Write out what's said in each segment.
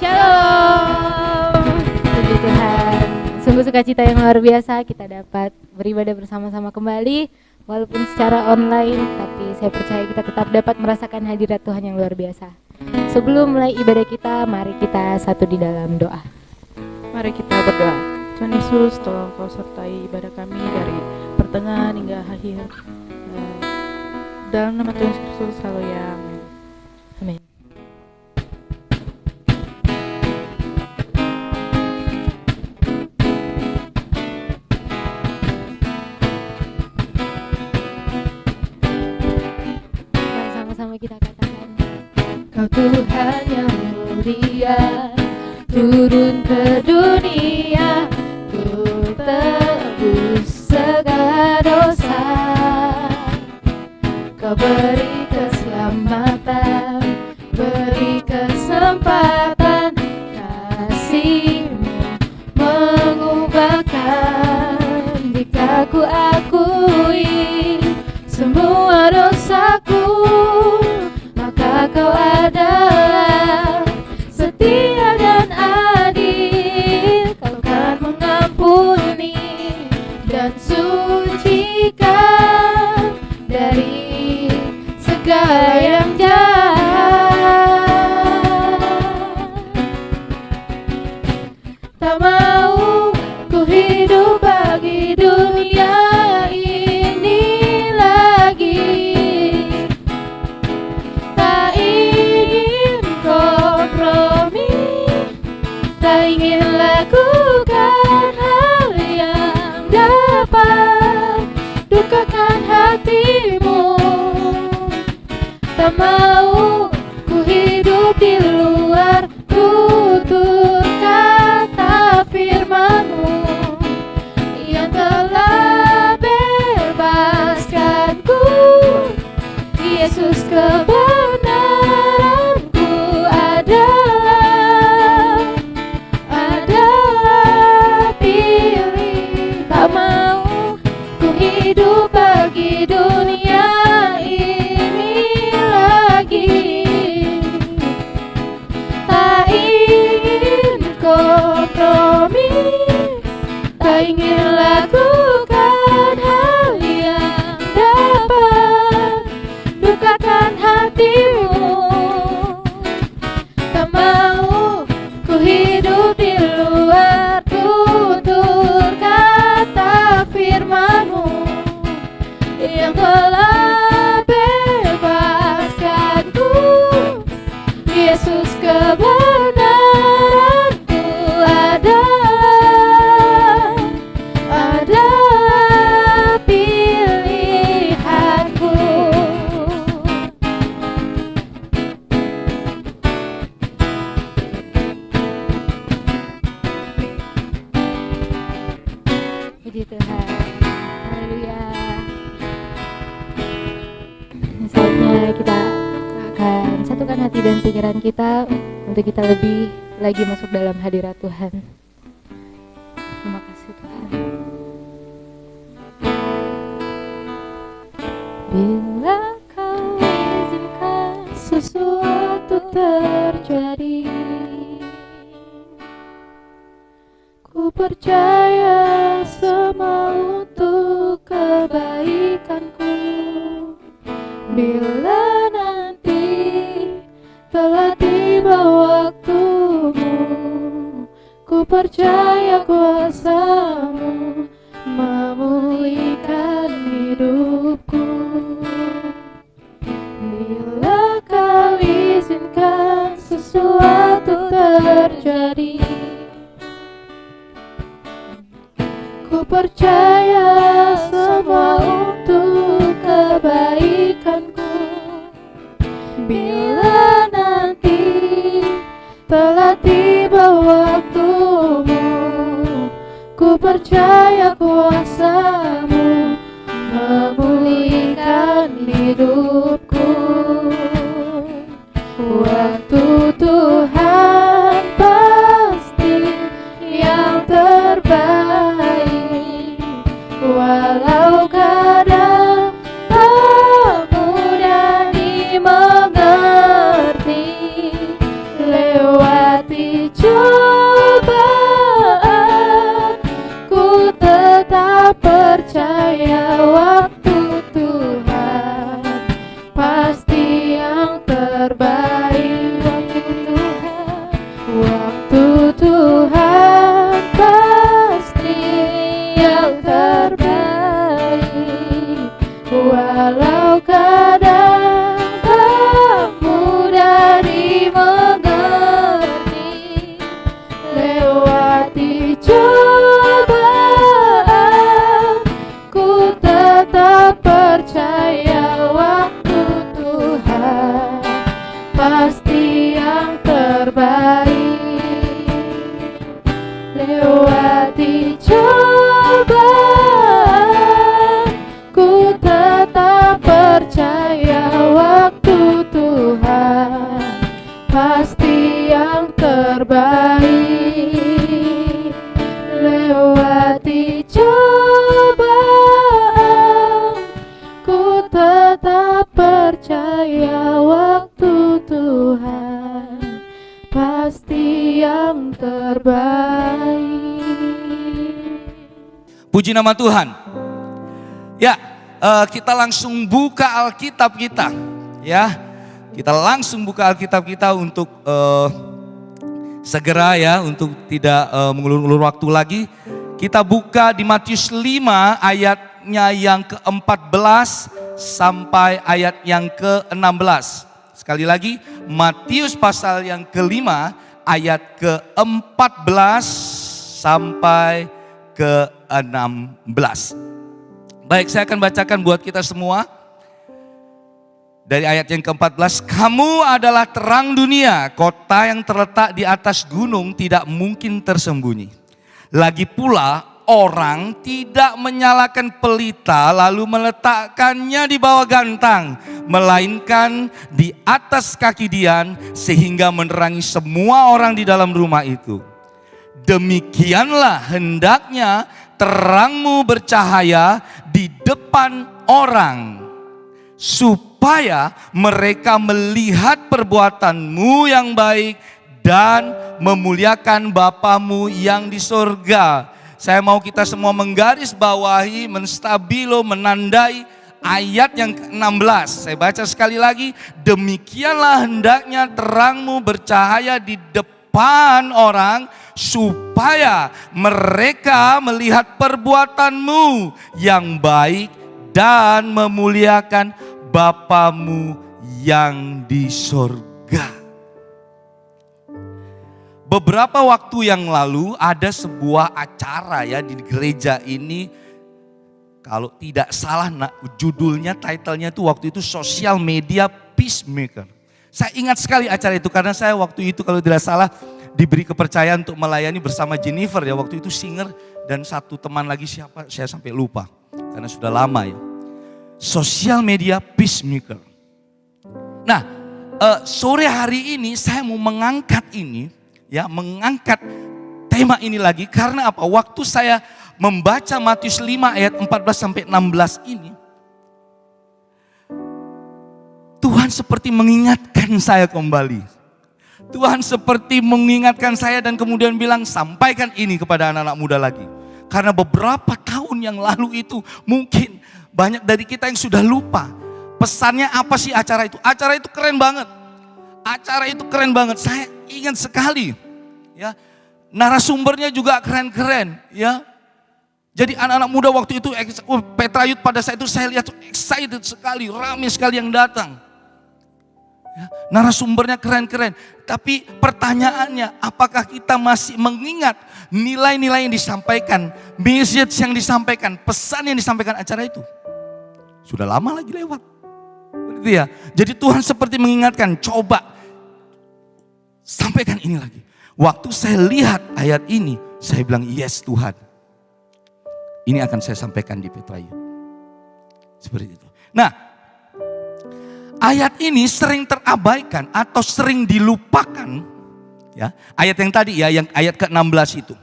Shalom. Puji Tuhan. Sungguh sukacita yang luar biasa kita dapat beribadah bersama-sama kembali. Walaupun secara online, tapi saya percaya kita tetap dapat merasakan hadirat Tuhan yang luar biasa. Sebelum mulai ibadah kita, mari kita satu di dalam doa. Mari kita berdoa. Tuhan Yesus, tolong Kau sertai ibadah kami dari pertengahan hingga akhir. Dalam nama Tuhan Yesus, haleluya. Amin. Sama-sama kita katakan, Kau Tuhan yang mulia, turun ke dunia, untuk tebus segala dosa. Kau beri keselamatan, beri kesempatan, kasih-Mu mengubahkan. Jika ku akui semua dosaku, maka Kau adalah setia dan adil. Kau kan mengampuni dan sucikan dari segala yang jahat. Tak mau ku hidup bagi dunia ini lagi. Tak ingin kompromi, tak ingin lakukan hal yang dapat dukakan hatimu. Tak mau ku hidup di luar tutur kata firman-Mu yang telah bebaskanku. Yesus, kebenaranku adalah pilih. Tak mau ku hidup bagi dunia ini lagi. Tak ingin kompromi, tak ingin lakukan hal yang dapat dukakan hatimu. Tak mau ku hidup di luar tutur kata firman-Mu yang telah bebaskanku. Yesus, kebenaranku adalah pilihanku. Puji Tuhan. Haleluya. Saatnya kita akan satukan hati dan pikiran kita untuk kita lebih lagi masuk dalam hadirat Tuhan. Terima kasih Tuhan. Bila Kau izinkan sesuatu terjadi, ku percaya semua untuk kebaikanku. Bila nanti telah tiba waktumu, ku percaya kuasa-Mu memulihkan hidupku. Bila Kau izinkan sesuatu terjadi, ku percaya semua untuk kebaikanku. Bila nanti telah tiba waktumu, ku percaya kuasa-Mu memulihkan hidupku. Waktu Tuhan pasti yang terbaik, walau kadang tak mudah dimengerti. Lewati pasti yang terbaik. Lewati cobaan, ku tetap percaya waktu Tuhan pasti yang terbaik. Lewati cobaan, ku tetap percaya waktu Tuhan pasti yang terbaik. Puji nama Tuhan. Ya, kita langsung buka Alkitab kita. Ya, kita langsung buka Alkitab kita untuk segera ya, untuk tidak mengulur-ulur waktu lagi. Kita buka di Matius 5 ayatnya yang ke-14 sampai ayat yang ke-16. Sekali lagi, Matius pasal yang ke-5 ayat ke-14 sampai ke-16. Baik, saya akan bacakan buat kita semua. Dari ayat yang ke-14, kamu adalah terang dunia, kota yang terletak di atas gunung tidak mungkin tersembunyi. Lagi pula orang tidak menyalakan pelita lalu meletakkannya di bawah gantang, melainkan di atas kaki dian sehingga menerangi semua orang di dalam rumah itu. Demikianlah hendaknya terangmu bercahaya di depan orang, supaya mereka melihat perbuatanmu yang baik dan memuliakan Bapamu yang di sorga. Saya mau kita semua menggarisbawahi, menstabilo, menandai ayat yang ke-16. Saya baca sekali lagi. Demikianlah hendaknya terangmu bercahaya di depan orang, supaya mereka melihat perbuatanmu yang baik dan memuliakan Bapamu yang di sorga. Beberapa waktu yang lalu ada sebuah acara ya di gereja ini. Kalau tidak salah judulnya, titlenya itu waktu itu Social Media Peacemaker. Saya ingat sekali acara itu karena saya waktu itu kalau tidak salah diberi kepercayaan untuk melayani bersama Jennifer ya. Waktu itu singer dan satu teman lagi siapa saya sampai lupa karena sudah lama ya. Social Media Peacemaker. Nah, sore hari ini saya mau mengangkat ini ya, mengangkat tema ini lagi karena apa? Waktu saya membaca Matius 5 ayat 14 sampai 16 ini, Tuhan seperti mengingatkan saya kembali. Tuhan seperti mengingatkan saya dan kemudian bilang sampaikan ini kepada anak-anak muda lagi. Karena beberapa tahun yang lalu itu mungkin banyak dari kita yang sudah lupa. Pesannya apa sih acara itu? Acara itu keren banget. Acara itu keren banget. Saya ingat sekali. Ya, narasumbernya juga keren-keren. Ya, jadi anak-anak muda waktu itu, Petra Youth pada saat itu saya lihat excited sekali, ramai sekali yang datang. Ya, narasumbernya keren-keren. Tapi pertanyaannya, apakah kita masih mengingat nilai-nilai yang disampaikan, message yang disampaikan, pesan yang disampaikan acara itu? Sudah lama lagi lewat. Begitu ya. Jadi Tuhan seperti mengingatkan, coba sampaikan ini lagi. Waktu saya lihat ayat ini, saya bilang yes Tuhan. Ini akan saya sampaikan di Petra Youth. Seperti itu. Nah, ayat ini sering terabaikan atau sering dilupakan. Ya, ayat yang tadi ya, yang ayat ke-16 itu.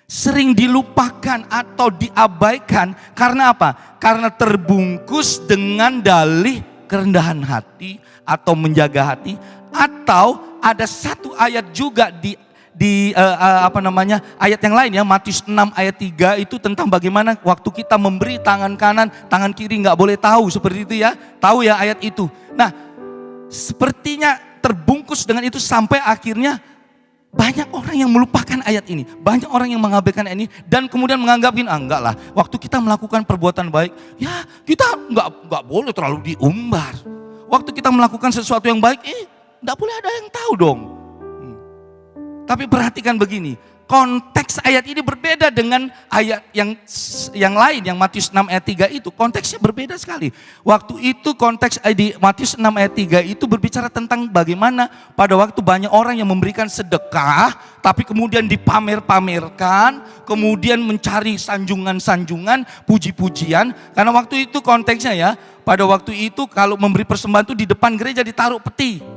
Sering dilupakan atau diabaikan karena apa? Karena terbungkus dengan dalih kerendahan hati atau menjaga hati, atau ada satu ayat juga di ayat yang lain ya, Matius 6 ayat 3 itu tentang bagaimana waktu kita memberi tangan kanan, tangan kiri nggak boleh tahu, seperti itu ya. Tahu ya ayat itu. Nah, sepertinya terbungkus dengan itu sampai akhirnya banyak orang yang melupakan ayat ini. Banyak orang yang mengabaikan ayat ini dan kemudian menganggapin enggak lah, waktu kita melakukan perbuatan baik, ya kita enggak boleh terlalu diumbar. Waktu kita melakukan sesuatu yang baik, enggak boleh ada yang tahu dong. Tapi perhatikan begini, konteks ayat ini berbeda dengan ayat yang lain, yang Matius 6 ayat 3 itu. Konteksnya berbeda sekali. Waktu itu konteks di Matius 6 ayat 3 itu berbicara tentang bagaimana pada waktu banyak orang yang memberikan sedekah, tapi kemudian dipamer-pamerkan, kemudian mencari sanjungan-sanjungan, puji-pujian. Karena waktu itu konteksnya ya, pada waktu itu kalau memberi persembahan itu di depan gereja ditaruh peti.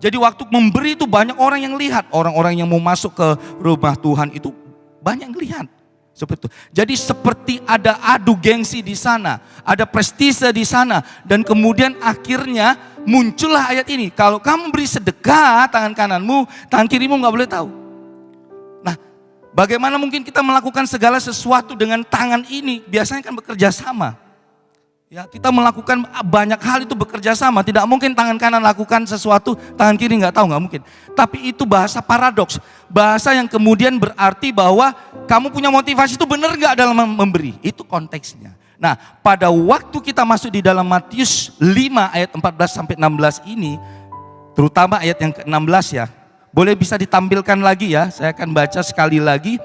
Jadi waktu memberi itu banyak orang yang lihat. Orang-orang yang mau masuk ke rumah Tuhan itu banyak yang lihat. Seperti itu. Jadi seperti ada adu gengsi di sana. Ada prestise di sana. Dan kemudian akhirnya muncullah ayat ini. Kalau kamu beri sedekah, tangan kananmu, tangan kirimu gak boleh tahu. Nah, bagaimana mungkin kita melakukan segala sesuatu dengan tangan ini? Biasanya kan bekerja sama. Ya, kita melakukan banyak hal itu bekerja sama. Tidak mungkin tangan kanan lakukan sesuatu, tangan kiri nggak tahu, nggak mungkin. Tapi itu bahasa paradoks, bahasa yang kemudian berarti bahwa kamu punya motivasi itu benar nggak dalam memberi. Itu konteksnya. Nah, pada waktu kita masuk di dalam Matius 5 ayat 14 sampai 16 ini, terutama ayat yang ke-16 ya, boleh bisa ditampilkan lagi ya. Saya akan baca sekali lagi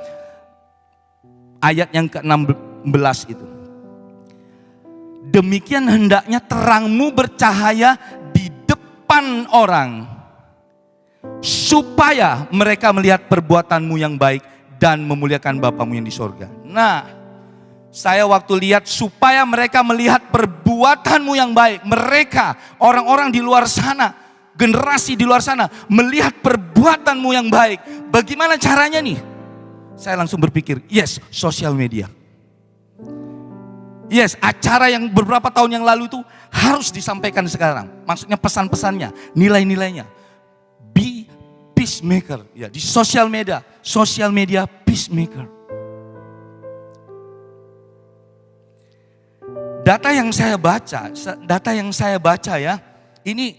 ayat yang ke-16 itu. Demikian hendaknya terangmu bercahaya di depan orang, supaya mereka melihat perbuatanmu yang baik dan memuliakan Bapamu yang di sorga. Nah, saya waktu lihat supaya mereka melihat perbuatanmu yang baik. Mereka, orang-orang di luar sana, generasi di luar sana, melihat perbuatanmu yang baik. Bagaimana caranya nih? Saya langsung berpikir, yes, sosial media. Yes, acara yang beberapa tahun yang lalu itu harus disampaikan sekarang. Maksudnya pesan-pesannya, nilai-nilainya. Be peacemaker. Ya, di sosial media peacemaker. Data yang saya baca ya, ini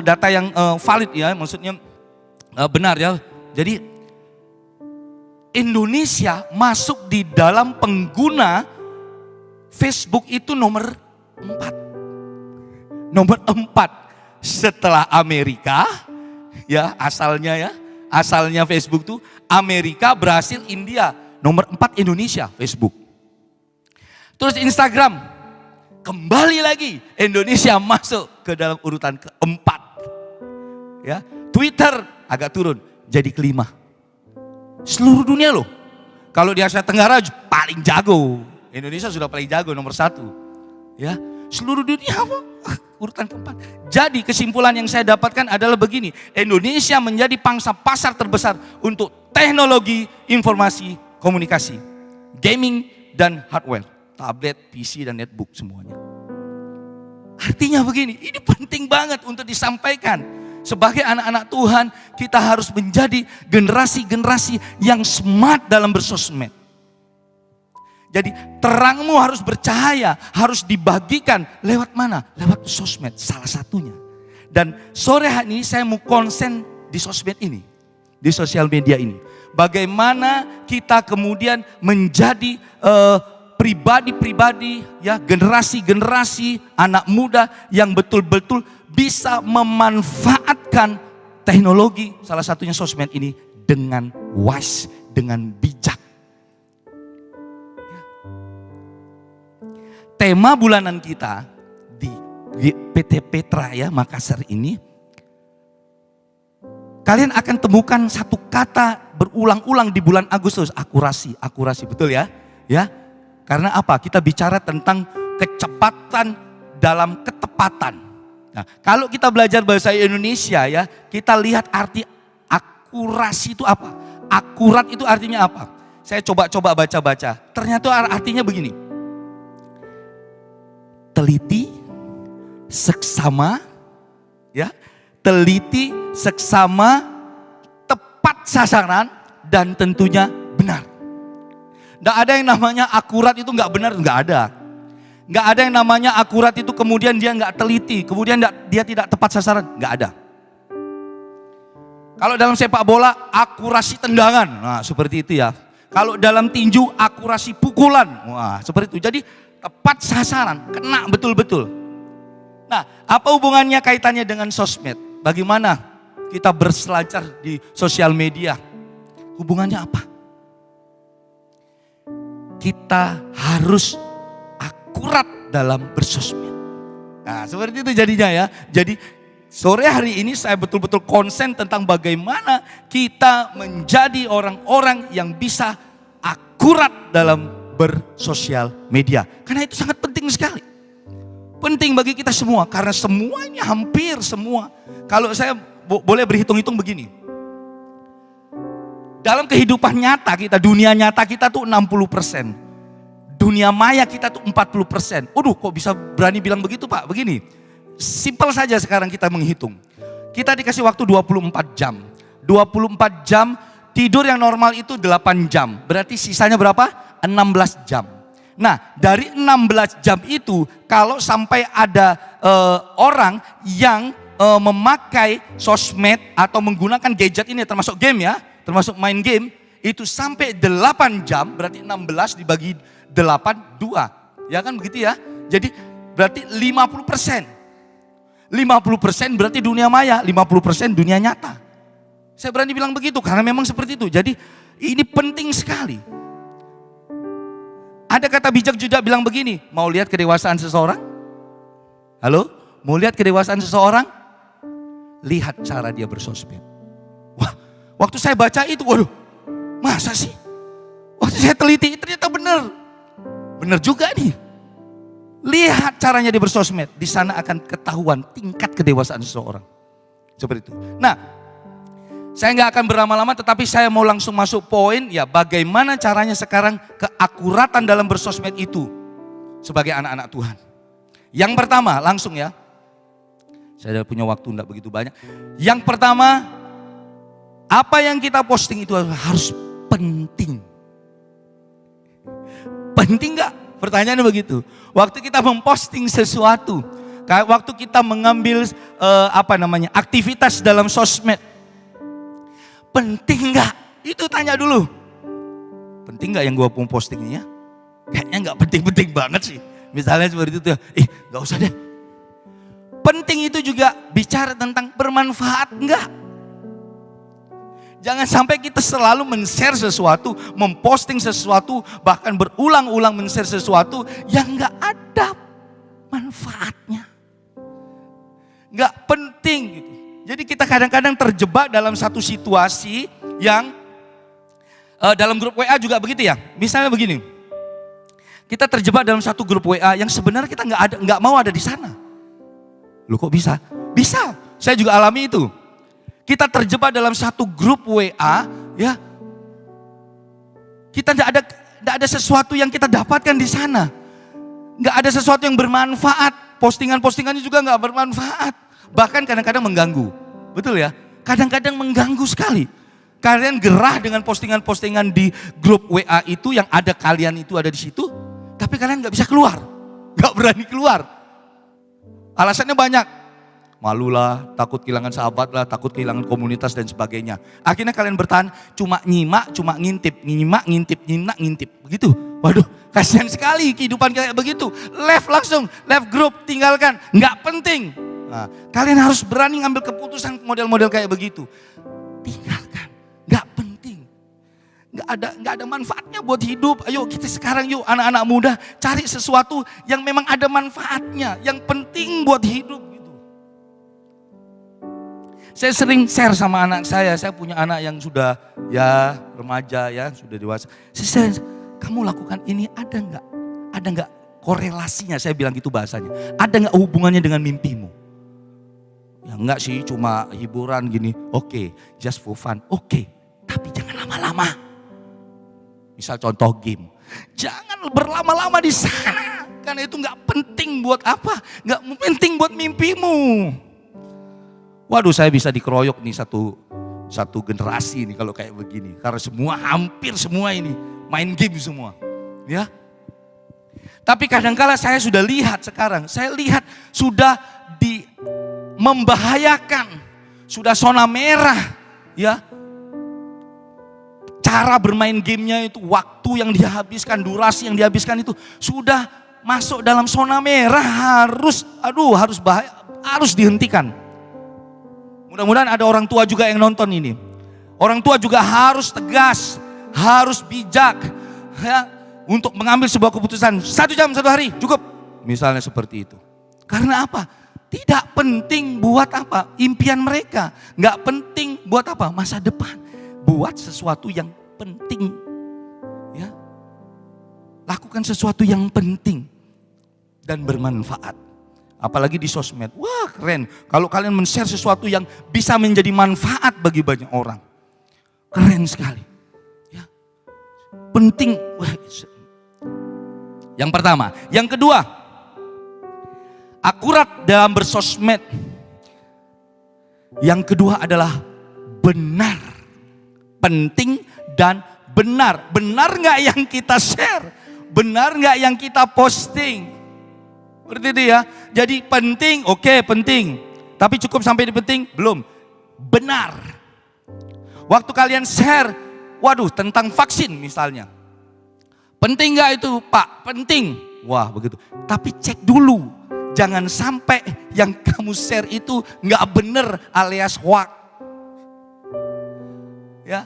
data yang valid ya, maksudnya benar ya. Jadi Indonesia masuk di dalam pengguna Facebook itu nomor 4. Nomor 4 setelah Amerika, ya asalnya Facebook tuh Amerika, Brasil, India. Nomor 4 Indonesia Facebook. Terus Instagram, kembali lagi Indonesia masuk ke dalam urutan ke-4. Ya, Twitter agak turun jadi ke-5. Seluruh dunia loh. Kalau di Asia Tenggara paling jago. Indonesia sudah paling jago nomor 1. Ya, seluruh dunia apa? Urutan ke-4. Jadi kesimpulan yang saya dapatkan adalah begini. Indonesia menjadi pangsa pasar terbesar untuk teknologi, informasi, komunikasi, gaming, dan hardware. Tablet, PC, dan netbook semuanya. Artinya begini, ini penting banget untuk disampaikan. Sebagai anak-anak Tuhan, kita harus menjadi generasi-generasi yang smart dalam bersosmed. Jadi terangmu harus bercahaya, harus dibagikan lewat mana? Lewat sosmed, salah satunya. Dan sore hari ini saya mau konsen di sosmed ini, di sosial media ini. Bagaimana kita kemudian menjadi pribadi-pribadi, ya, generasi-generasi anak muda yang betul-betul bisa memanfaatkan teknologi, salah satunya sosmed ini dengan wise, dengan bijak. Tema bulanan kita di PT Petra ya Makassar ini, kalian akan temukan satu kata berulang-ulang di bulan Agustus, akurasi, betul ya? Ya, karena apa? Kita bicara tentang kecepatan dalam ketepatan. Nah, kalau kita belajar bahasa Indonesia ya, kita lihat arti akurasi itu apa? Akurat itu artinya apa? Saya coba baca-baca. Ternyata artinya begini. Teliti, seksama, ya, teliti, seksama, tepat sasaran, dan tentunya benar. Nggak ada yang namanya akurat itu nggak benar, nggak ada. Nggak ada yang namanya akurat itu kemudian dia nggak teliti, kemudian dia tidak tepat sasaran, nggak ada. Kalau dalam sepak bola, akurasi tendangan, nah seperti itu ya. Kalau dalam tinju, akurasi pukulan, wah seperti itu. Jadi tepat sasaran, kena betul-betul. Nah, apa hubungannya kaitannya dengan sosmed? Bagaimana kita berselancar di sosial media? Hubungannya apa? Kita harus akurat dalam bersosmed. Nah, seperti itu jadinya ya. Jadi sore hari ini saya betul-betul konsen tentang bagaimana kita menjadi orang-orang yang bisa akurat dalam bersosial media. Karena itu sangat penting sekali. Penting bagi kita semua, karena semuanya hampir semua. Kalau saya boleh berhitung-hitung begini. Dalam kehidupan nyata kita, dunia nyata kita tuh 60%. Dunia maya kita tuh 40%. Waduh, kok bisa berani bilang begitu Pak? Begini, simpel saja sekarang kita menghitung. Kita dikasih waktu 24 jam. 24 jam, tidur yang normal itu 8 jam. Berarti sisanya berapa? 16 jam. Nah, dari 16 jam itu, kalau sampai ada orang yang memakai sosmed atau menggunakan gadget ini, termasuk game ya, termasuk main game, itu sampai 8 jam, berarti 16 dibagi 8, 2. Ya kan begitu ya? Jadi berarti 50%. 50% berarti dunia maya, 50% dunia nyata. Saya berani bilang begitu karena memang seperti itu. Jadi ini penting sekali. Ada kata bijak juga bilang begini, mau lihat kedewasaan seseorang? Halo? Mau lihat kedewasaan seseorang? Lihat cara dia bersosmed. Wah, waktu saya baca itu, waduh, masa sih? Waktu saya teliti, ternyata benar. Benar juga nih. Lihat caranya dia bersosmed. Di sana akan ketahuan tingkat kedewasaan seseorang. Seperti itu. Nah, saya nggak akan berlama-lama, tetapi saya mau langsung masuk poin, ya bagaimana caranya sekarang keakuratan dalam bersosmed itu sebagai anak-anak Tuhan. Yang pertama, langsung ya. Saya punya waktu enggak begitu banyak. Yang pertama, apa yang kita posting itu harus penting. Penting enggak? Pertanyaannya begitu. Waktu kita memposting sesuatu, waktu kita mengambil aktivitas dalam sosmed, penting enggak? Itu tanya dulu. Penting enggak yang gua posting ini ya? Kayaknya enggak penting-penting banget sih. Misalnya seperti itu ya, enggak usah deh. Penting itu juga bicara tentang bermanfaat enggak? Jangan sampai kita selalu men-share sesuatu, memposting sesuatu, bahkan berulang-ulang men-share sesuatu yang enggak ada manfaatnya. Enggak penting gitu. Jadi kita kadang-kadang terjebak dalam satu situasi yang dalam grup WA juga begitu ya. Misalnya begini, kita terjebak dalam satu grup WA yang sebenarnya kita nggak mau ada di sana. Loh kok bisa? Bisa. Saya juga alami itu. Kita terjebak dalam satu grup WA, ya. Kita nggak ada sesuatu yang kita dapatkan di sana. Nggak ada sesuatu yang bermanfaat. Postingan-postingannya juga nggak bermanfaat. Bahkan kadang-kadang mengganggu. Betul ya? Kadang-kadang mengganggu sekali. Kalian gerah dengan postingan-postingan di grup WA itu yang ada kalian itu ada di situ. Tapi kalian nggak bisa keluar. Nggak berani keluar. Alasannya banyak. Malu lah, takut kehilangan sahabat lah, takut kehilangan komunitas dan sebagainya. Akhirnya kalian bertahan cuma nyimak, cuma ngintip, nyimak, ngintip, nyimak, ngintip. Begitu. Waduh, kasihan sekali kehidupan kayak begitu. Left grup, tinggalkan. Nggak penting. Nah, kalian harus berani ngambil keputusan model-model kayak begitu. Tinggalkan. Nggak penting. Nggak ada manfaatnya buat hidup. Ayo kita sekarang yuk anak-anak muda cari sesuatu yang memang ada manfaatnya. Yang penting buat hidup. Gitu. Saya sering share sama anak saya punya anak yang sudah ya remaja ya, sudah dewasa. Saya kamu lakukan ini ada nggak korelasinya, saya bilang gitu bahasanya. Ada nggak hubungannya dengan mimpimu? Ya enggak sih, cuma hiburan gini. Oke, just for fun. Oke, tapi jangan lama-lama. Misal contoh game. Jangan berlama-lama di sana. Karena itu enggak penting buat apa? Enggak penting buat mimpimu. Waduh, saya bisa dikeroyok nih satu generasi nih kalau kayak begini. Karena hampir semua ini main game semua. Ya. Tapi kadangkala saya sudah lihat sekarang. Saya lihat sudah membahayakan, sudah zona merah, ya. Cara bermain gamenya itu, waktu yang dihabiskan, durasi yang dihabiskan itu sudah masuk dalam zona merah, harus dihentikan. Mudah-mudahan ada orang tua juga yang nonton ini. Orang tua juga harus tegas, harus bijak ya, untuk mengambil sebuah keputusan. 1 jam 1 hari cukup. Misalnya seperti itu. Karena apa? Tidak penting buat apa? Impian mereka. Nggak penting buat apa? Masa depan. Buat sesuatu yang penting. Ya. Lakukan sesuatu yang penting dan bermanfaat. Apalagi di sosmed. Wah keren. Kalau kalian men-share sesuatu yang bisa menjadi manfaat bagi banyak orang. Keren sekali. Ya. Penting. Wah. Yang pertama. Yang kedua. Akurat dalam bersosmed. Yang kedua adalah benar. Penting dan benar. Benar gak yang kita share? Benar gak yang kita posting? Seperti itu ya. Jadi penting, oke, penting. Tapi cukup sampai di penting? Belum. Benar. Waktu kalian share, waduh tentang vaksin misalnya. Penting gak itu Pak? Penting. Wah begitu. Tapi cek dulu. Jangan sampai yang kamu share itu gak benar alias hoax. Ya.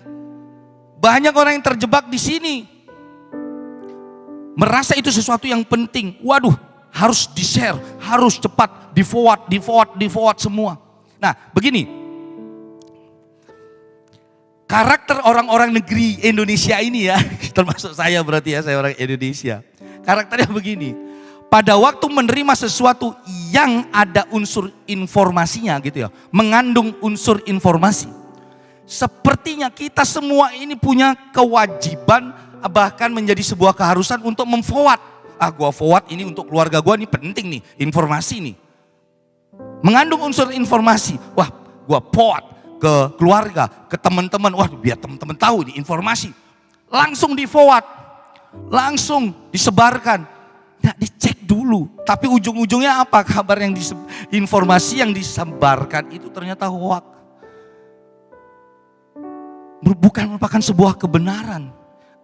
Banyak orang yang terjebak di sini. Merasa itu sesuatu yang penting. Waduh, harus di-share, harus cepat, di-forward semua. Nah, begini. Karakter orang-orang negeri Indonesia ini ya, termasuk saya berarti ya, saya orang Indonesia. Karakternya begini. Pada waktu menerima sesuatu yang ada unsur informasinya gitu ya, mengandung unsur informasi. Sepertinya kita semua ini punya kewajiban, bahkan menjadi sebuah keharusan untuk memforward. Gua forward ini untuk keluarga gua, ini penting nih, informasi nih. Mengandung unsur informasi. Wah, gua forward ke keluarga, ke teman-teman. Wah, biar teman-teman tahu nih informasi. Langsung di forward. Langsung disebarkan. Nggak dicek dulu. Tapi ujung-ujungnya apa? Kabar yang informasi yang disebarkan itu ternyata hoax. Bukan merupakan sebuah kebenaran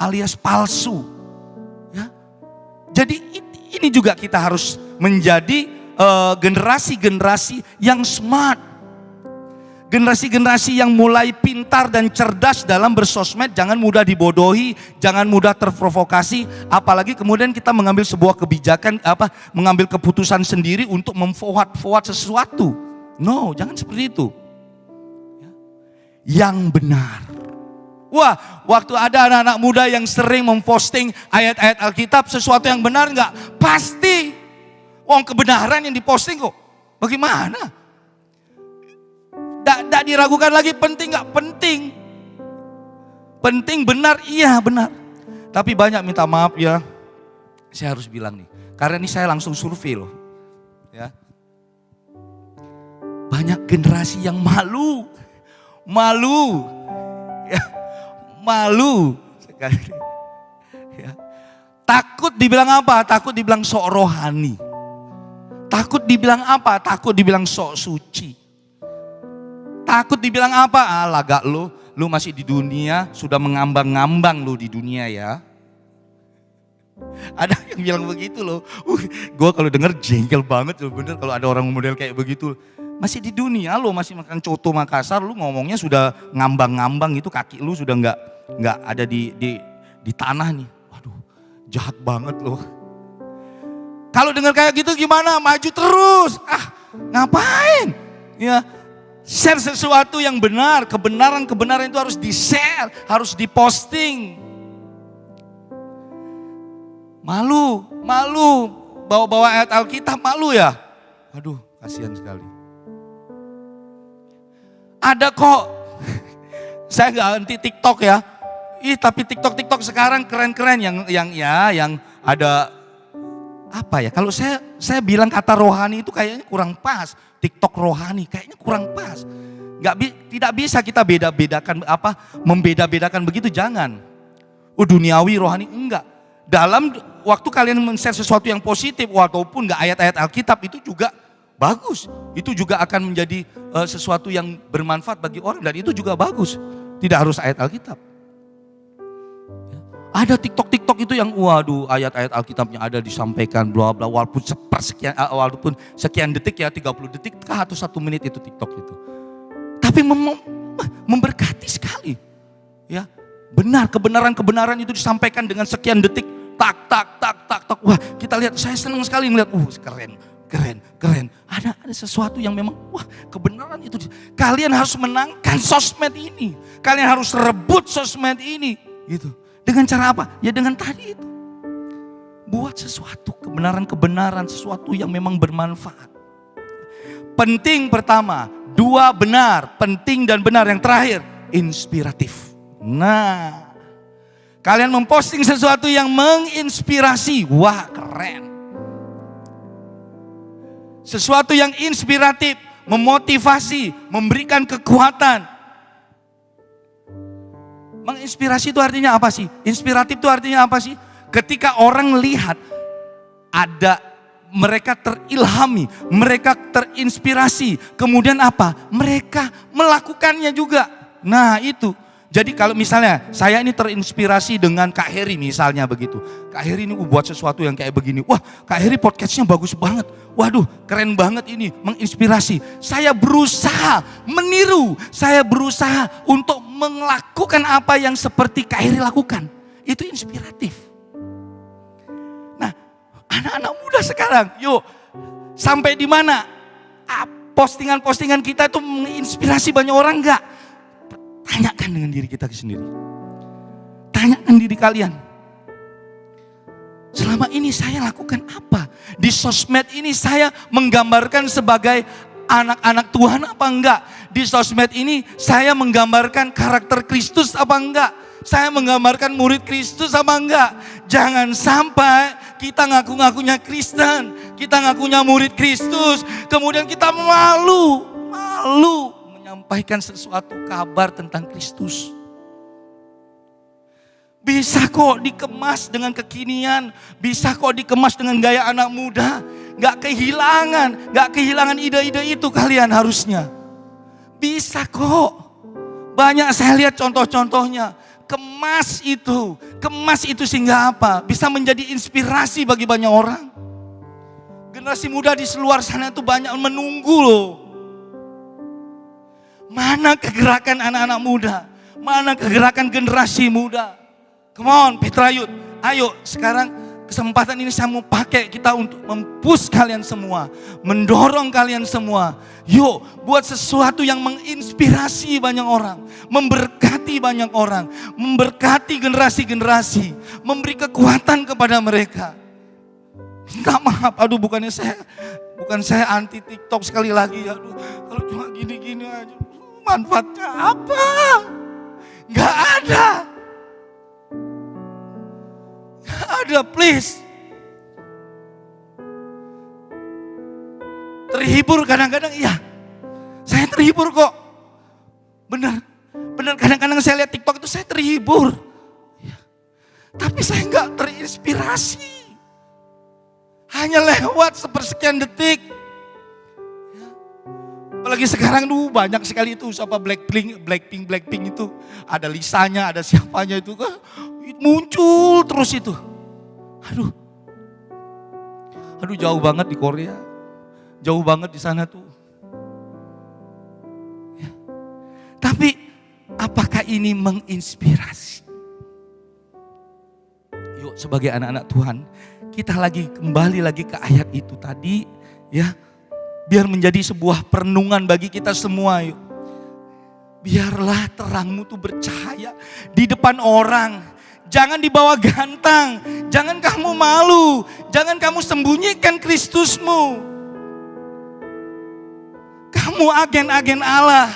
alias palsu. Ya. Jadi ini juga kita harus menjadi generasi-generasi yang smart. Generasi-generasi yang mulai pintar dan cerdas dalam bersosmed, jangan mudah dibodohi, jangan mudah terprovokasi, apalagi kemudian kita mengambil sebuah kebijakan, mengambil keputusan sendiri untuk memforward sesuatu. No, jangan seperti itu. Yang benar. Wah, waktu ada anak-anak muda yang sering memposting ayat-ayat Alkitab, sesuatu yang benar enggak? Pasti. Wong kebenaran yang diposting kok. Bagaimana? Tidak diragukan lagi, penting enggak? Penting. Penting, benar, iya benar. Tapi banyak minta maaf ya. Saya harus bilang nih, karena ini saya langsung survei loh. Ya. Banyak generasi yang malu. Ya. Malu sekali. Ya. Takut dibilang apa? Takut dibilang sok rohani. Takut dibilang apa? Takut dibilang sok suci. Takut dibilang apa? Lagak lu masih di dunia, sudah mengambang-ngambang lu di dunia ya. Ada yang bilang begitu loh. Gue kalau denger jengkel banget loh, bener kalau ada orang model kayak begitu. Masih di dunia lo, masih makan coto Makassar, lu ngomongnya sudah ngambang-ngambang itu, kaki lu sudah nggak ada di tanah nih. Waduh, jahat banget loh. Kalau dengar kayak gitu gimana? Maju terus. Ngapain? Ya, share sesuatu yang benar, kebenaran itu harus di-share, harus diposting. Malu, bawa-bawa ayat Alkitab malu ya. Aduh, kasihan sekali. Ada kok, saya nggak anti TikTok ya. Tapi TikTok sekarang keren-keren yang ada apa ya? Kalau saya bilang kata rohani itu kayaknya kurang pas. TikTok rohani kayaknya kurang pas. Tidak bisa kita membeda-bedakan begitu, jangan. Duniawi rohani enggak. Dalam waktu kalian men-share sesuatu yang positif walaupun enggak ayat-ayat Alkitab, itu juga bagus. Itu juga akan menjadi sesuatu yang bermanfaat bagi orang, dan itu juga bagus. Tidak harus ayat Alkitab. Ada TikTok itu yang waduh ayat-ayat Alkitabnya ada disampaikan bla bla, walaupun sekian detik ya, 30 detik atau 1 menit itu TikTok itu. Tapi memberkati sekali. Ya, benar, kebenaran itu disampaikan dengan sekian detik. Tak. Wah, kita lihat, saya senang sekali ngeliat. Keren. Ada sesuatu yang memang, wah, kebenaran itu. Kalian harus menangkan sosmed ini. Kalian harus rebut sosmed ini. Gitu. Dengan cara apa? Ya dengan tadi itu. Buat sesuatu, kebenaran, sesuatu yang memang bermanfaat. Penting pertama, 2 benar, penting dan benar. Yang terakhir, inspiratif. Nah, kalian memposting sesuatu yang menginspirasi. Wah, keren. Sesuatu yang inspiratif, memotivasi, memberikan kekuatan. Menginspirasi itu artinya apa sih? Inspiratif itu artinya apa sih? Ketika orang lihat ada, mereka terilhami, mereka terinspirasi, kemudian apa? Mereka melakukannya juga. Nah itu, jadi kalau misalnya saya ini terinspirasi dengan Kak Heri misalnya begitu. Kak Heri ini buat sesuatu yang kayak begini. Wah, Kak Heri podcastnya bagus banget. Waduh, keren banget ini, menginspirasi. Saya berusaha meniru, saya berusaha untuk melakukan apa yang seperti Kak Heri lakukan. Itu inspiratif. Anak-anak muda sekarang, yuk sampai di mana? Postingan-postingan kita itu menginspirasi banyak orang enggak? Tanyakan dengan diri kita sendiri. Tanyakan diri kalian. Selama ini saya lakukan apa? Di sosmed ini saya menggambarkan sebagai anak-anak Tuhan apa enggak? Di sosmed ini saya menggambarkan karakter Kristus apa enggak? Saya menggambarkan murid Kristus apa enggak? Jangan sampai kita ngaku-ngakunya Kristen, kita ngakunya murid Kristus, kemudian kita malu menyampaikan sesuatu kabar tentang Kristus. Bisa kok dikemas dengan kekinian, bisa kok dikemas dengan gaya anak muda. Gak kehilangan ide-ide itu kalian harusnya. Bisa kok. Banyak saya lihat contoh-contohnya. Kemas itu sehingga apa? Bisa menjadi inspirasi bagi banyak orang. Generasi muda di luar sana itu banyak menunggu loh. Mana kegerakan anak-anak muda? Mana kegerakan generasi muda? Come on Petra Youth, ayo sekarang kesempatan ini saya mau pakai kita untuk mempush kalian semua. Mendorong kalian semua. Yuk buat sesuatu yang menginspirasi banyak orang. Memberkati banyak orang. Memberkati generasi-generasi. Memberi kekuatan kepada mereka. Minta maaf, aduh bukan saya anti TikTok sekali lagi. Aduh kalau cuma gini-gini aja. Manfaatnya apa? Gak ada. Ada, please. Terhibur kadang-kadang, iya. Saya terhibur kok. Benar kadang-kadang saya lihat TikTok itu saya terhibur. Ya. Tapi saya enggak terinspirasi. Hanya lewat sepersekian detik. Ya. Apalagi sekarang banyak sekali itu siapa Blackpink itu. Ada Lisanya, ada siapanya itu kan. Muncul terus itu. Aduh jauh banget di Korea. Jauh banget di sana tuh. Ya. Tapi apakah ini menginspirasi? Yuk sebagai anak-anak Tuhan, kita kembali lagi ke ayat itu tadi ya. Biar menjadi sebuah perenungan bagi kita semua yuk. Biarlah terangmu tuh bercahaya di depan orang. Jangan dibawa gantang, jangan kamu malu, jangan kamu sembunyikan Kristusmu. Kamu agen-agen Allah,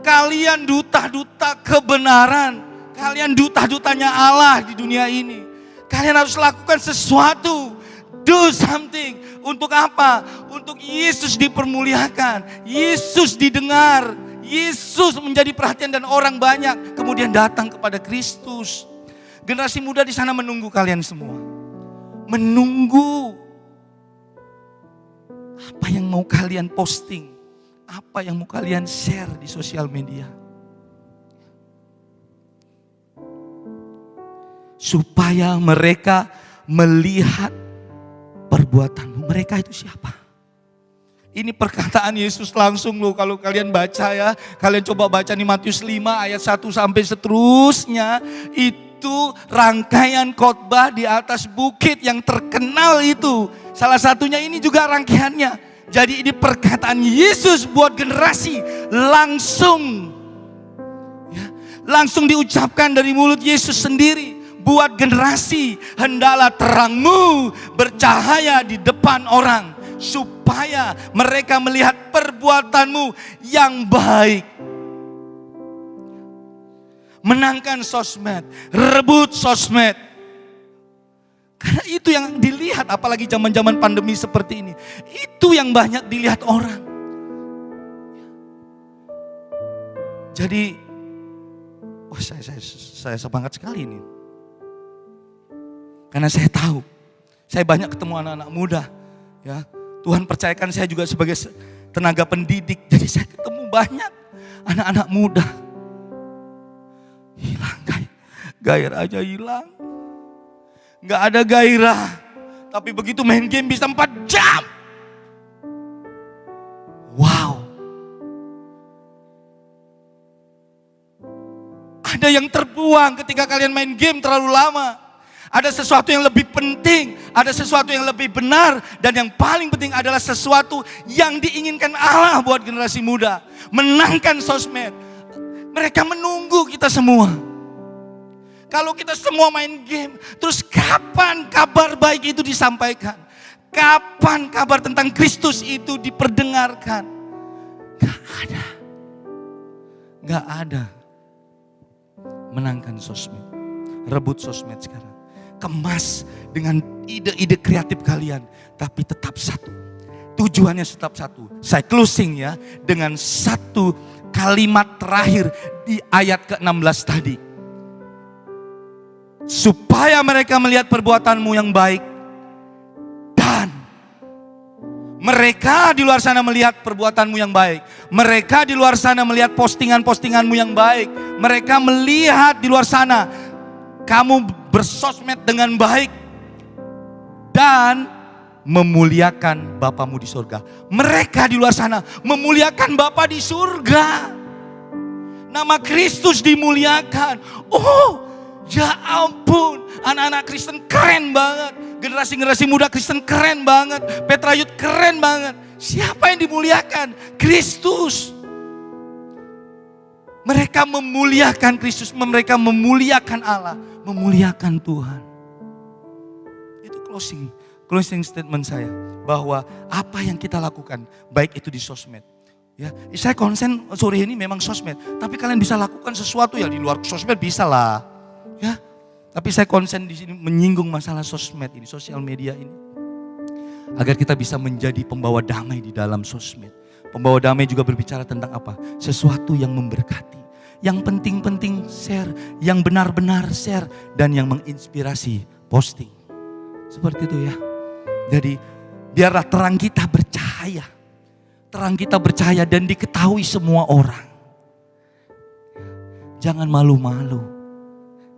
kalian duta-duta kebenaran, kalian duta-dutanya Allah di dunia ini. Kalian harus lakukan sesuatu, do something. Untuk apa? Untuk Yesus dipermuliakan, Yesus didengar, Yesus menjadi perhatian dan orang banyak kemudian datang kepada Kristus. Generasi muda di sana menunggu kalian semua. Menunggu. Apa yang mau kalian posting? Apa yang mau kalian share di sosial media? Supaya mereka melihat perbuatanmu. Mereka itu siapa? Ini perkataan Yesus langsung loh, kalau kalian baca ya. Kalian coba baca nih Matius 5 ayat 1 sampai seterusnya. Itu rangkaian khotbah di atas bukit yang terkenal itu. Salah satunya ini juga rangkaiannya. Jadi ini perkataan Yesus buat generasi langsung. Ya, langsung diucapkan dari mulut Yesus sendiri. Buat generasi, hendaklah terangmu bercahaya di depan orang. Supaya mereka melihat perbuatanmu yang baik. Menangkan sosmed, rebut sosmed. Karena itu yang dilihat, apalagi zaman-zaman pandemi seperti ini. Itu yang banyak dilihat orang. Jadi, saya semangat sekali ini. Karena saya tahu, saya banyak ketemu anak-anak muda. Ya, Tuhan percayakan saya juga sebagai tenaga pendidik. Jadi saya ketemu banyak anak-anak muda. Hilang gairah aja hilang. Gak ada gairah. Tapi begitu main game bisa 4 jam. Wow. Ada yang terbuang ketika kalian main game terlalu lama. Ada sesuatu yang lebih penting, ada sesuatu yang lebih benar, dan yang paling penting adalah sesuatu yang diinginkan Allah buat generasi muda. Menangkan sosmed. Mereka menunggu kita semua. Kalau kita semua main game, terus kapan kabar baik itu disampaikan? Kapan kabar tentang Kristus itu diperdengarkan? Gak ada. Gak ada. Menangkan sosmed. Rebut sosmed sekarang. Kemas dengan ide-ide kreatif kalian, tapi tetap satu. Tujuannya tetap satu. Saya closing ya dengan satu kalimat terakhir di ayat ke-16 tadi. Supaya mereka melihat perbuatanmu yang baik, dan mereka di luar sana melihat perbuatanmu yang baik. Mereka di luar sana melihat postingan-postinganmu yang baik. Mereka melihat di luar sana kamu bersosmed dengan baik dan memuliakan Bapamu di surga. Mereka di luar sana memuliakan Bapa di surga. Nama Kristus dimuliakan. Oh, ya ampun, anak-anak Kristen keren banget. Generasi-generasi muda Kristen keren banget. Petra Youth keren banget. Siapa yang dimuliakan? Kristus. Mereka memuliakan Kristus, mereka memuliakan Allah, memuliakan Tuhan. Itu closing statement saya, bahwa apa yang kita lakukan, baik itu di sosmed. Ya, saya konsen sore ini memang sosmed, tapi kalian bisa lakukan sesuatu ya di luar sosmed, bisa lah. Ya, tapi saya konsen di sini menyinggung masalah sosmed ini, sosial media ini, agar kita bisa menjadi pembawa damai di dalam sosmed. Pembawa damai juga berbicara tentang apa? Sesuatu yang memberkati. Yang penting-penting share, yang benar-benar share, dan yang menginspirasi posting. Seperti itu ya. Jadi biarlah terang kita bercahaya. Terang kita bercahaya dan diketahui semua orang. Jangan malu-malu.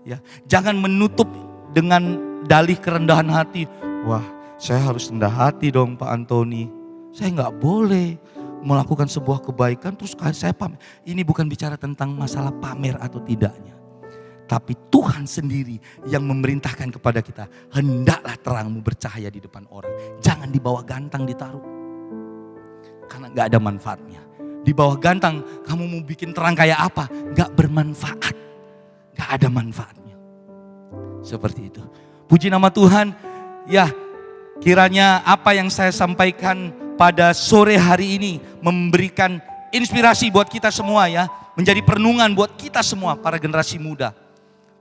Ya, jangan menutup dengan dalih kerendahan hati. Wah, saya harus rendah hati dong Pak Antoni. Saya nggak boleh melakukan sebuah kebaikan terus saya pamer. Ini bukan bicara tentang masalah pamer atau tidaknya. Tapi Tuhan sendiri yang memerintahkan kepada kita, hendaklah terangmu bercahaya di depan orang. Jangan di bawah gantang ditaruh. Karena gak ada manfaatnya. Di bawah gantang kamu mau bikin terang kayak apa? Gak bermanfaat. Gak ada manfaatnya. Seperti itu. Puji nama Tuhan. Ya, kiranya apa yang saya sampaikan pada sore hari ini memberikan inspirasi buat kita semua ya. Menjadi perenungan buat kita semua para generasi muda.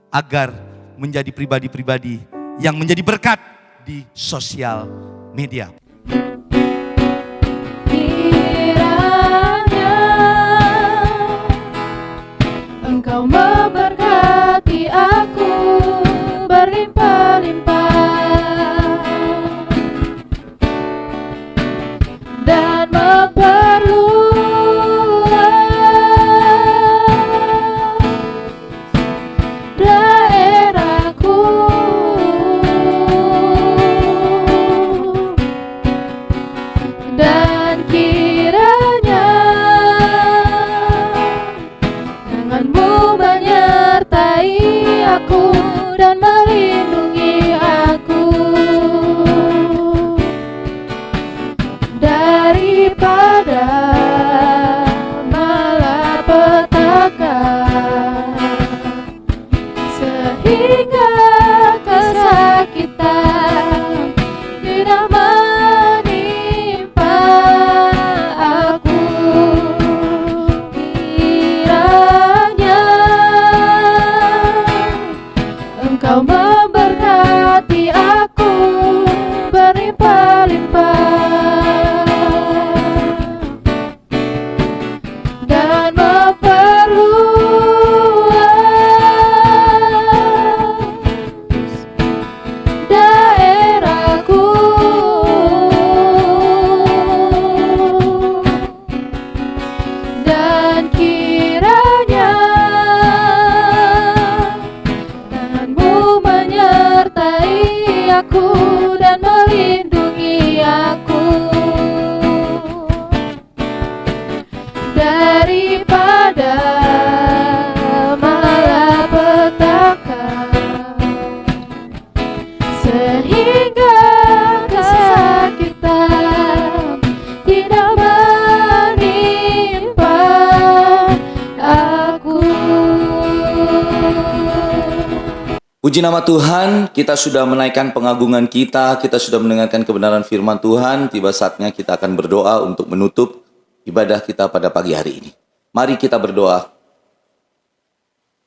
Agar menjadi pribadi-pribadi yang menjadi berkat di sosial media. Kiranya Engkau memberkati aku berlimpah-limpah dan daerahku dan aku dan melindungi aku daripada malapetaka, sehingga kesakitan tidak menimpa aku. Kiranya Engkau memberkati aku berlimpah-limpah dan memperluas daerahku, dan kiranya tangan-Mu menyertai aku dan melindungi aku daripada malapetaka, sehingga kesakitan tidak menimpa aku. Puji nama Tuhan, kita sudah menaikkan pengagungan kita sudah mendengarkan kebenaran firman Tuhan. Tiba saatnya kita akan berdoa untuk menutup ibadah kita pada pagi hari ini. Mari kita berdoa.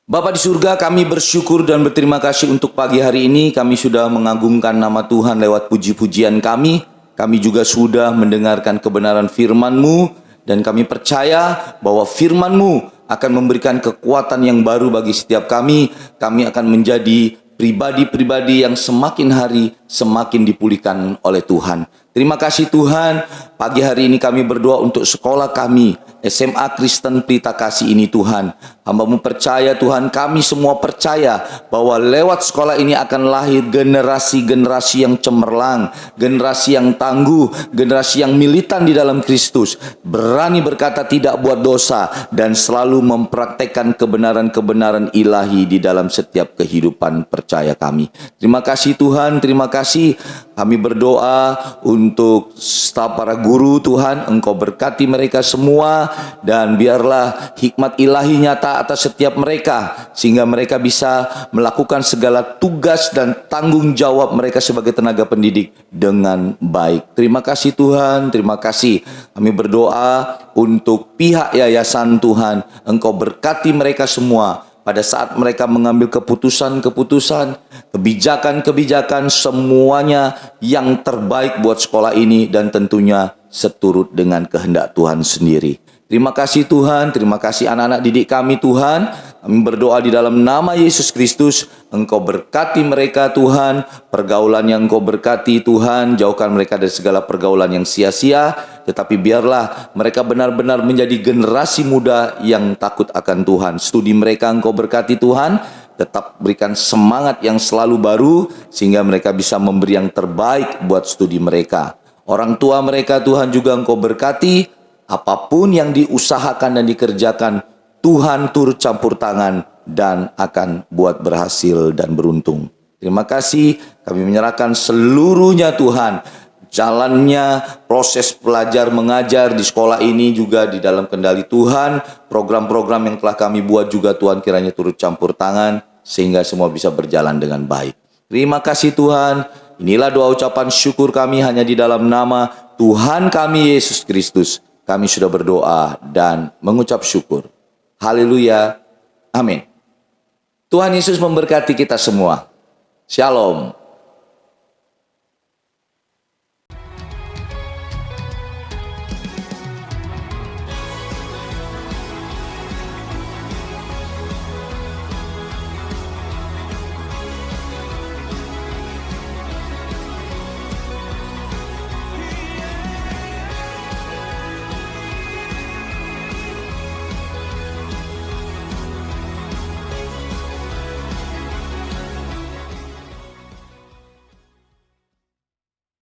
Bapa di surga, kami bersyukur dan berterima kasih untuk pagi hari ini. Kami sudah mengagungkan nama Tuhan lewat puji-pujian kami. Kami juga sudah mendengarkan kebenaran firman-Mu, dan kami percaya bahwa firman-Mu akan memberikan kekuatan yang baru bagi setiap kami. Kami akan menjadi pribadi-pribadi yang semakin hari semakin dipulihkan oleh Tuhan. Terima kasih Tuhan, pagi hari ini kami berdoa untuk sekolah kami, SMA Kristen Pelita Kasih ini Tuhan. Hamba-Mu percaya Tuhan, kami semua percaya bahwa lewat sekolah ini akan lahir generasi-generasi yang cemerlang, generasi yang tangguh, generasi yang militan di dalam Kristus, berani berkata tidak buat dosa, dan selalu mempraktekkan kebenaran-kebenaran ilahi di dalam setiap kehidupan percaya kami. Terima kasih Tuhan, terima kasih. Kami berdoa untuk staf para guru Tuhan, Engkau berkati mereka semua, dan biarlah hikmat ilahi nyata atas setiap mereka, sehingga mereka bisa melakukan segala tugas dan tanggung jawab mereka sebagai tenaga pendidik dengan baik. Terima kasih Tuhan, terima kasih. Kami berdoa untuk pihak yayasan Tuhan, Engkau berkati mereka semua pada saat mereka mengambil keputusan-keputusan, kebijakan-kebijakan, semuanya yang terbaik buat sekolah ini, dan tentunya seturut dengan kehendak Tuhan sendiri. Terima kasih Tuhan, terima kasih anak-anak didik kami Tuhan. Kami berdoa di dalam nama Yesus Kristus, Engkau berkati mereka Tuhan, pergaulan yang Engkau berkati Tuhan, jauhkan mereka dari segala pergaulan yang sia-sia, tetapi biarlah mereka benar-benar menjadi generasi muda yang takut akan Tuhan. Studi mereka Engkau berkati Tuhan, tetap berikan semangat yang selalu baru, sehingga mereka bisa memberi yang terbaik buat studi mereka. Orang tua mereka Tuhan juga Engkau berkati. Apapun yang diusahakan dan dikerjakan, Tuhan turut campur tangan dan akan buat berhasil dan beruntung. Terima kasih, kami menyerahkan seluruhnya Tuhan. Jalannya proses belajar mengajar di sekolah ini juga di dalam kendali Tuhan. Program-program yang telah kami buat juga Tuhan kiranya turut campur tangan, sehingga semua bisa berjalan dengan baik. Terima kasih Tuhan. Inilah doa ucapan syukur kami hanya di dalam nama Tuhan kami Yesus Kristus. Kami sudah berdoa dan mengucap syukur. Haleluya. Amin. Tuhan Yesus memberkati kita semua. Shalom.